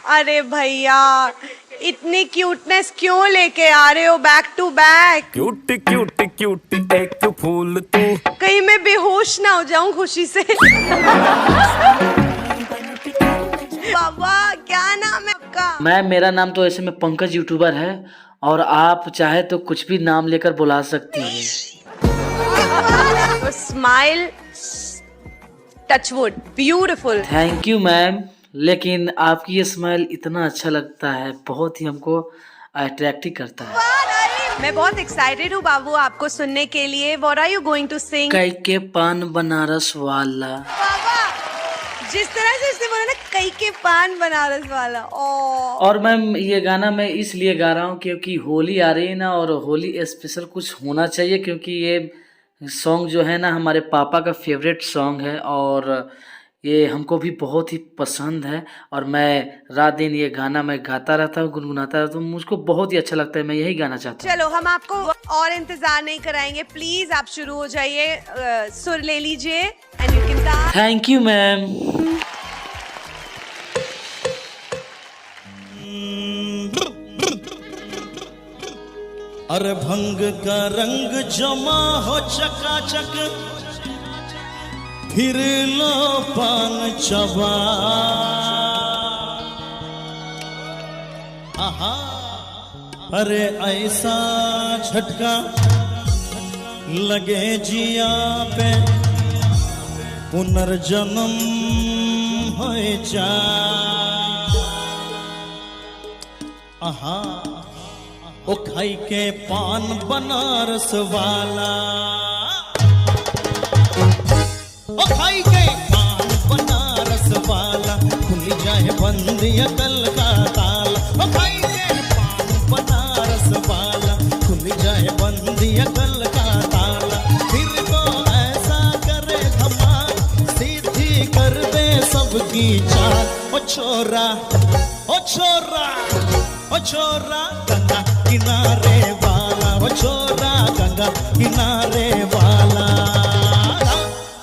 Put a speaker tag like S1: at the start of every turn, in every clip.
S1: अरे भैया इतनी क्यूटनेस क्यों लेके आ रहे हो back to back?
S2: Cute cute cute एक फूल तू।
S1: कहीं मैं बेहोश ना हो जाऊं खुशी से। बाबा क्या नाम है आपका?
S3: मैम मेरा नाम तो ऐसे में पंकज यूट्यूबर है और आप चाहे तो कुछ भी नाम लेकर बुला सकती हैं।
S1: Smile touchwood beautiful.
S3: Thank you ma'am, लेकिन आपकी ये स्माइल इतना अच्छा लगता है, बहुत ही हमको अट्रैक्टिव करता है।
S1: मैं बहुत एक्साइटेड हूँ बाबू आपको सुनने के लिए। What are you going to sing?
S3: कई के पान बनारस वाला।
S1: बाबा जिस तरह से इसने बोला ना कई के पान बनारस वाला।
S3: और मैम ये गाना मैं इसलिए गा रहा हूँ क्योंकि होली आ रही है ना, और होली स्पेशल कुछ होना चाहिए क्योंकि ये सॉन्ग जो है ना हमारे पापा का फेवरेट सॉन्ग है और ये हमको भी बहुत ही पसंद है। और मैं रात दिन ये गाना मैं गाता रहता हूँ, गुनगुनाता रहता हूँ, मुझको बहुत ही अच्छा लगता है, मैं यही गाना चाहता हूँ।
S1: चलो हम आपको और इंतजार नहीं कराएंगे, प्लीज आप शुरू हो जाइए। सुर ले लीजिए and you can start.
S3: Thank you ma'am.
S4: अरे भंग का रंग जमा हो चकाचक, फिर लो पान चबा। आहा अरे ऐसा झटका लगे जिया पे, पुनर्जन्म हो जा। आहा ओ खाई के पान बनारस वाला, ओ खाई के पान बनारस वाला, खुल जाए बंदिया कल का ताला। ओ खाई के पान बनारस वाला, खुल जाए बंदिया कल का ताला। फिर तो ऐसा करे धमाल, सीधी कर दे सबकी चाल। ओ छोरा ओ छोरा ओ छोरा गंगा किनारे वाला, ओ छोरा गंगा किनारे वाला।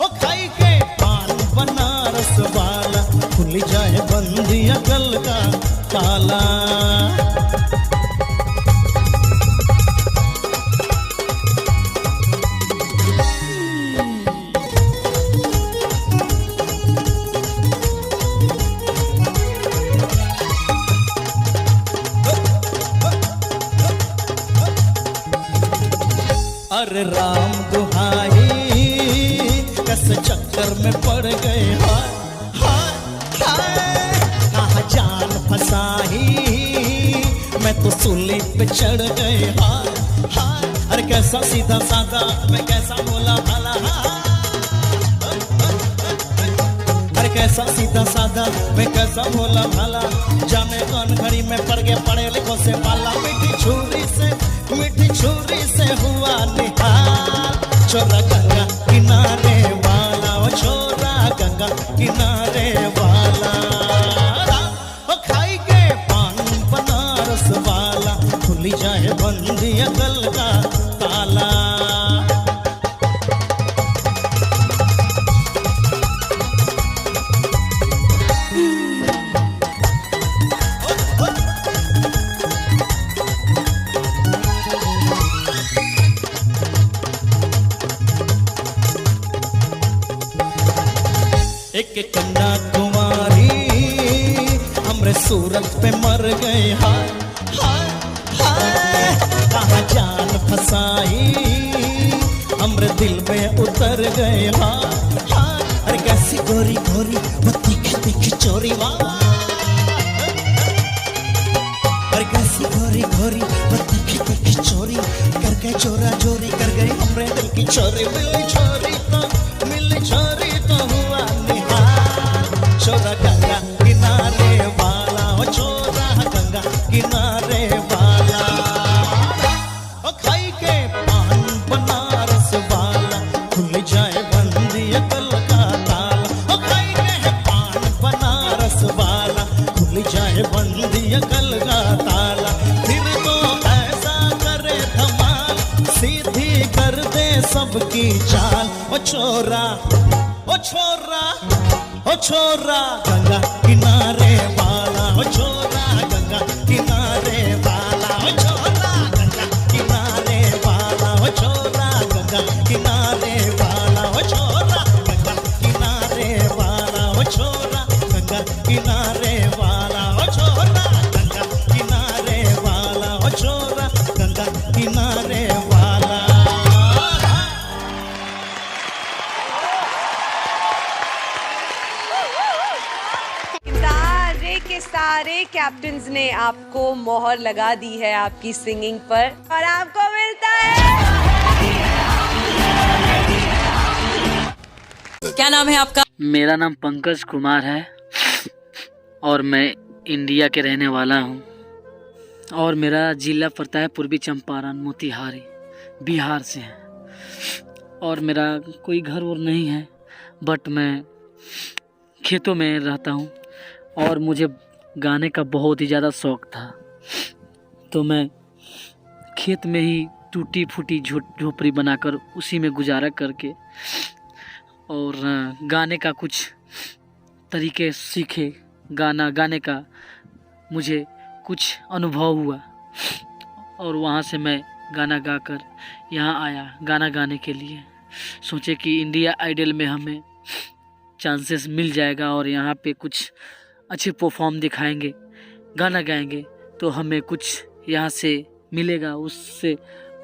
S4: ओ खाई के पान बनारस वाला, खुल जाए बंदिया कल का ताला। अरे राम दुहाई कस चक्कर में पड़ गए, हाय हाय हाय कहाँ जान फसाई, मैं तो सूली पे चढ़ गए, हाय हाय। अरे कैसा सीधा साधा मैं कैसा बोला भाला, अरे कैसा सीधा साधा मैं कैसा बोला भाला। जाने कौन घड़ी में पड़ गए पढ़े लिखों से पाला, मीठी छुरी से हुआ निहाल। छोरा गंगा किनारे वाला, ओ छोरा गंगा किनारे वाला। ओ खाई के पान बनारस वाला, खुल जाए बंदिया कल का ताला। एक कन्याकुमारी हमरे सूरत पे मर गए, हाय हाय हाय कहाँ जान फसाई, हमरे दिल में उतर गए, हाय हाय। अरे कैसी गोरी गोरी वो तीखी तीखी चोरी वाह, अरे कैसी गोरी गोरी वो तीखी तीखी चोरी, करके चोरा चोरी कर गई हमरे दिल की चोरी। मिली छोरी तो हुआ निहाल। छोरा गंगा किनारे वाला, ओ छोरा गंगा किनारे वाला। ओ खाई के पान बनारस वाला, खुल जाए बंदिया कल का ताला। ओ खाई के पान बनारस वाला, खुल जाए बंदिया कल का ताला। फिर तो ऐसा करे धमाल, सीधी कर दे सबकी चाल। ओ छोरा ओ छोरा ओ छोरा गंगा किनारे वाला, ओ छोरा किनारे वाला ओ छोरा, गंगा किनारे वाला ओ छोरा, गंगा किनारे वाला।
S1: सारे के सारे कैप्टन्स ने आपको मोहर लगा दी है आपकी सिंगिंग पर और आपको मिलता है।
S5: क्या नाम है आपका?
S3: मेरा नाम पंकज कुमार है और मैं इंडिया के रहने वाला हूँ और मेरा जिला पड़ता है पूर्वी चंपारण मोतिहारी, बिहार से है। और मेरा कोई घर और नहीं है, बट मैं खेतों में रहता हूँ और मुझे गाने का बहुत ही ज़्यादा शौक़ था, तो मैं खेत में ही टूटी फूटी झोपड़ी बनाकर उसी में गुजारा करके और गाने का कुछ तरीके सीखे। गाना गाने का मुझे कुछ अनुभव हुआ और वहाँ से मैं गाना गाकर यहाँ आया गाना गाने के लिए। सोचे कि इंडिया आइडल में हमें चांसेस मिल जाएगा और यहाँ पे कुछ अच्छे परफॉर्म दिखाएंगे, गाना गाएंगे तो हमें कुछ यहाँ से मिलेगा, उससे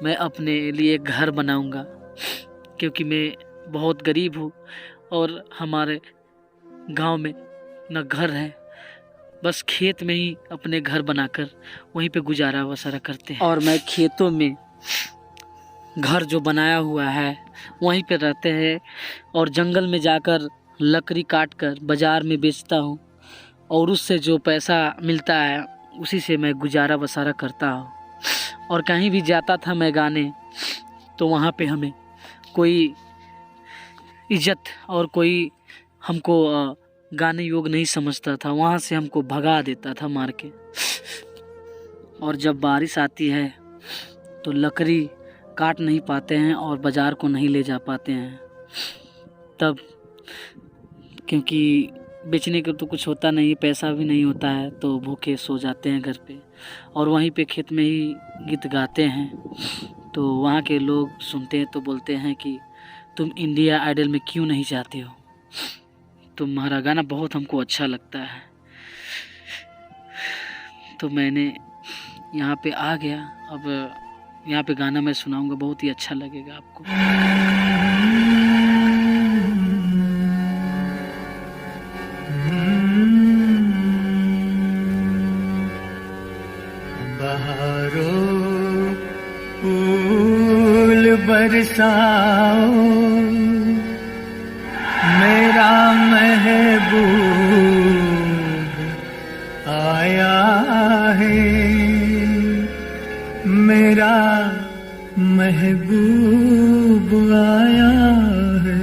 S3: मैं अपने लिए घर बनाऊंगा, क्योंकि मैं बहुत गरीब हूँ और हमारे गांव में न घर है, बस खेत में ही अपने घर बनाकर वहीं पे गुजारा बसरा करते हैं। और मैं खेतों में घर जो बनाया हुआ है वहीं पे रहते हैं और जंगल में जाकर लकड़ी काट कर बाज़ार में बेचता हूँ और उससे जो पैसा मिलता है उसी से मैं गुजारा बसारा करता हूँ। और कहीं भी जाता था मैं गाने, तो वहाँ पे हमें कोई इज्जत और कोई हमको गाने योग्य नहीं समझता था, वहाँ से हमको भगा देता था मार के। और जब बारिश आती है तो लकड़ी काट नहीं पाते हैं और बाज़ार को नहीं ले जा पाते हैं, तब क्योंकि बेचने का तो कुछ होता नहीं, पैसा भी नहीं होता है, तो भूखे सो जाते हैं घर पे और वहीं पे खेत में ही गीत गाते हैं। तो वहाँ के लोग सुनते हैं तो बोलते हैं कि तुम इंडिया आइडल में क्यों नहीं जाते हो, तुम्हारा गाना बहुत हमको अच्छा लगता है। तो मैंने यहाँ पे आ गया, अब यहाँ पे गाना मैं सुनाऊंगा, बहुत ही अच्छा लगेगा आपको।
S6: बहारों फूल बरसाओ, मेरा महबूब आया है, मेरा महबूब आया है।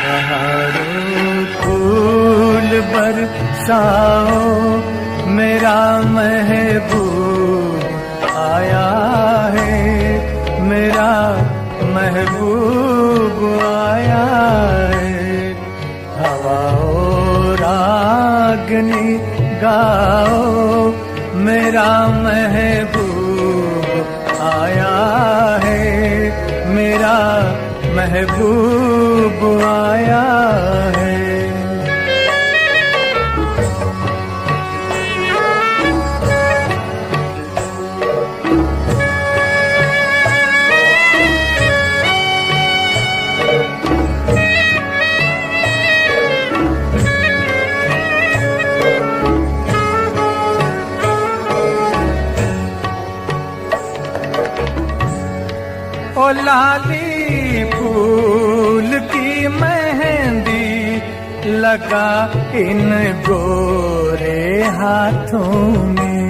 S6: बहारों फूल बरसाओ, मेरा महबूब आया है, मेरा महबूब आया है। हवाओं रागनी गाओ, मेरा महबूब आया है, मेरा महबूब आया है। ओ लाली फूल की मेहंदी लगा इन गोरे हाथों में,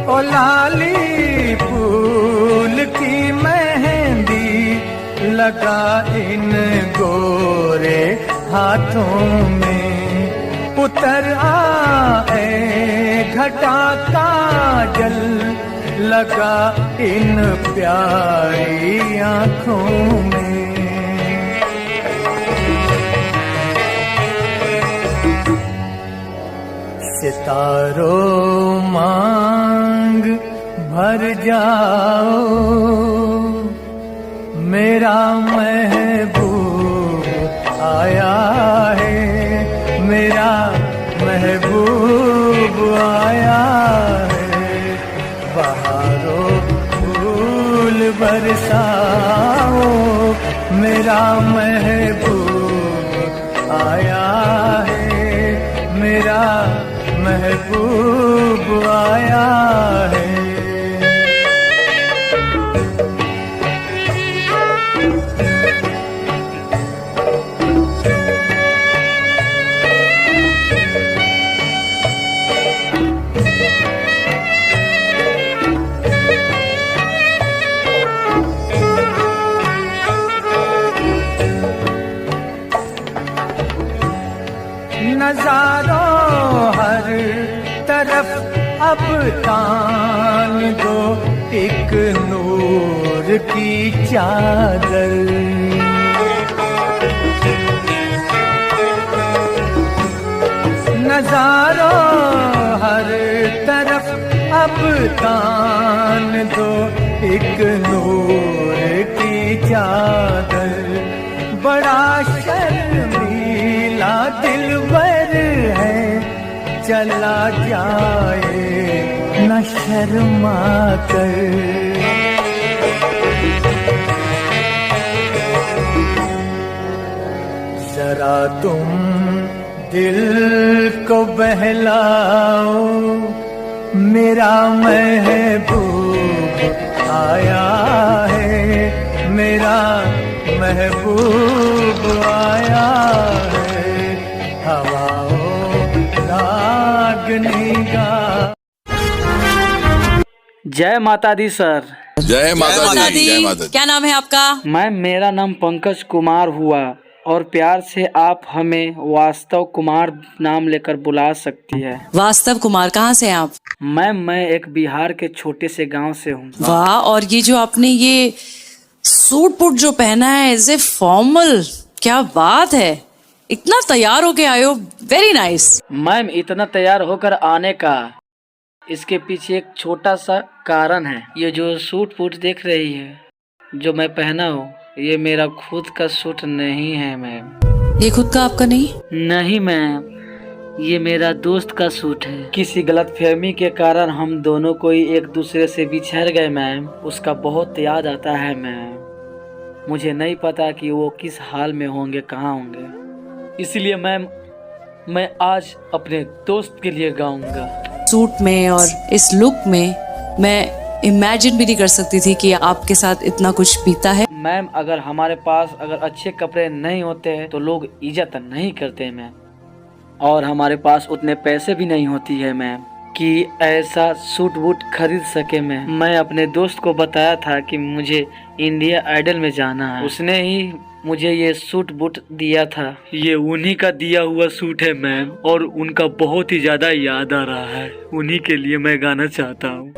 S6: ओ लाली फूल की मेहंदी लगा इन गोरे हाथों में। उतर आए घटा का जल लगा इन प्यारी आँखों में। सितारों मांग भर जाओ, मेरा महबूब आया है, मेरा महबूब आया है। बहारों फूल बरसाओ, मेरा महबूब आया है, मेरा महबूब आया है। नजारों हर तरफ अब तान दो एक नूर की चादर। नजारों हर तरफ अब तान दो एक नूर की चादर। बड़ा शर्मीला दिलबर है, चला जाए न शर्मा कर। जरा तुम दिल को बहलाओ, मेरा महबूब आया है, मेरा महबूब आया है। हवाओं रागनी गा।
S3: जय माता दी सर।
S5: जय माता दी, जय माता दी।
S7: क्या नाम है आपका?
S3: मैम मेरा नाम पंकज कुमार हुआ और प्यार से आप हमें वास्तव कुमार नाम लेकर बुला सकती है।
S7: वास्तव कुमार, कहाँ से हैं आप?
S3: मैम मैं एक बिहार के छोटे से गांव से हूँ।
S7: वाह, और ये जो आपने ये सूट बूट जो पहना है इज ए फॉर्मल, क्या बात है, इतना तैयार होके आए हो, वेरी नाइस।
S3: मैम इतना तैयार होकर आने का इसके पीछे एक छोटा सा कारण है। ये जो सूट बूट देख रही है जो मैं पहना हूँ, ये मेरा खुद का सूट नहीं है मैम।
S7: ये खुद का आपका नहीं?
S3: नहीं मैम, ये मेरा दोस्त का सूट है। किसी गलतफहमी के कारण हम दोनों कोई एक दूसरे से बिछड़ गए मैम। उसका बहुत याद आता है मैम। मुझे नहीं पता कि वो किस हाल में होंगे, कहाँ होंगे। इसलिए मैम मैं आज अपने दोस्त के लिए गाऊंगा।
S7: सूट में और इस लुक में मैं इमेजिन भी नहीं कर सकती थी कि आपके साथ इतना कुछ बीता है।
S3: मैम अगर हमारे पास अगर अच्छे कपड़े नहीं होते तो लोग इज्जत नहीं करते मैम, और हमारे पास उतने पैसे भी नहीं होती है मैम कि ऐसा सूट बूट खरीद सके मैम। मैं अपने दोस्त को बताया था कि मुझे इंडिया आइडल में जाना है, उसने ही मुझे ये सूट बूट दिया था। ये उन्हीं का दिया हुआ सूट है मैम, और उनका बहुत ही ज्यादा याद आ रहा है। उन्हीं के लिए मैं गाना चाहता हूँ।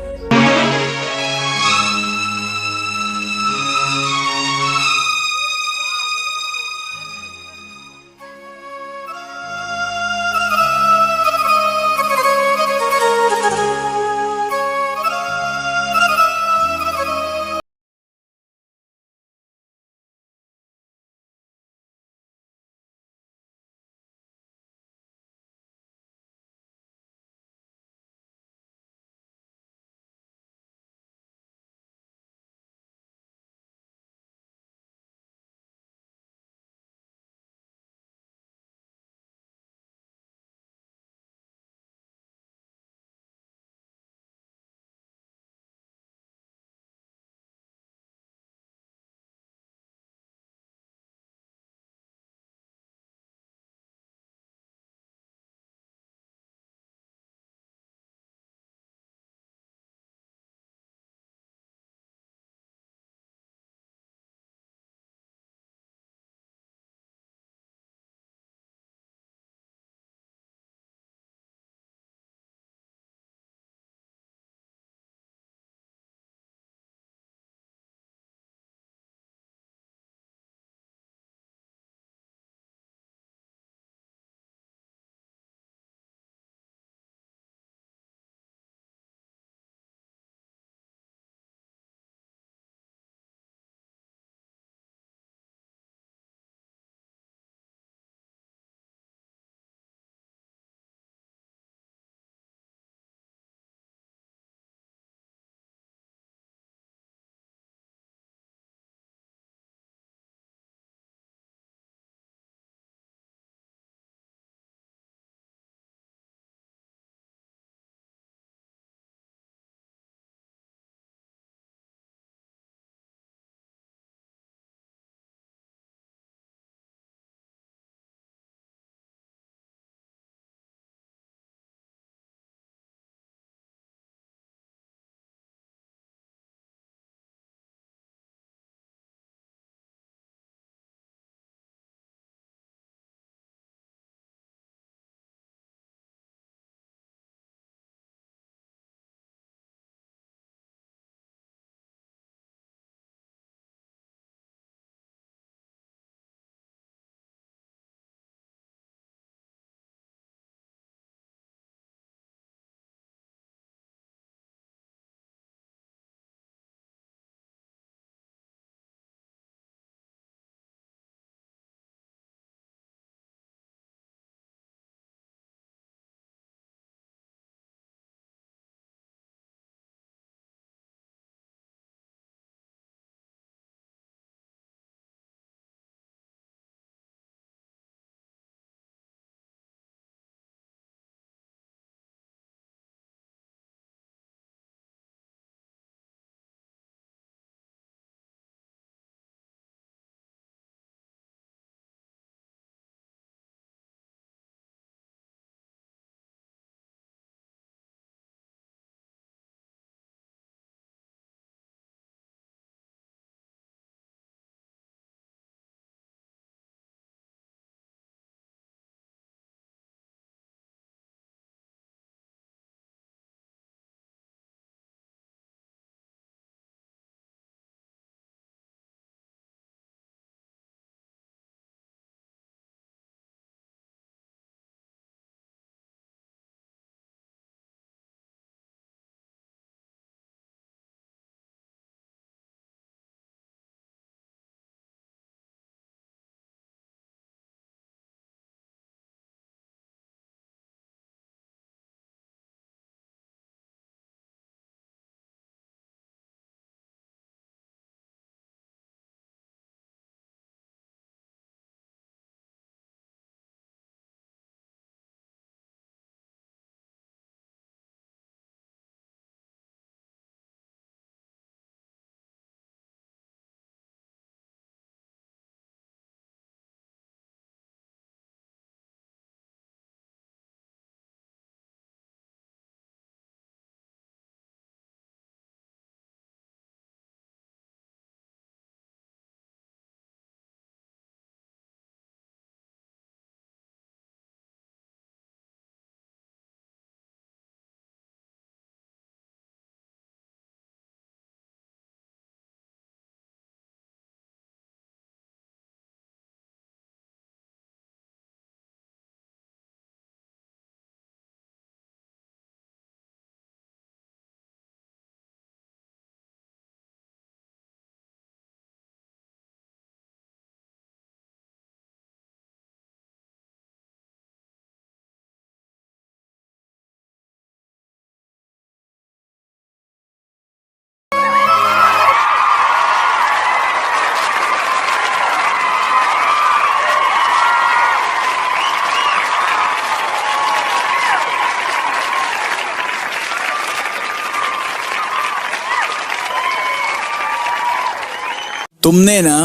S8: तुमने ना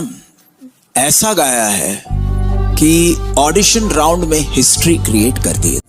S8: ऐसा गाया है कि ऑडिशन राउंड में हिस्ट्री क्रिएट कर दी है।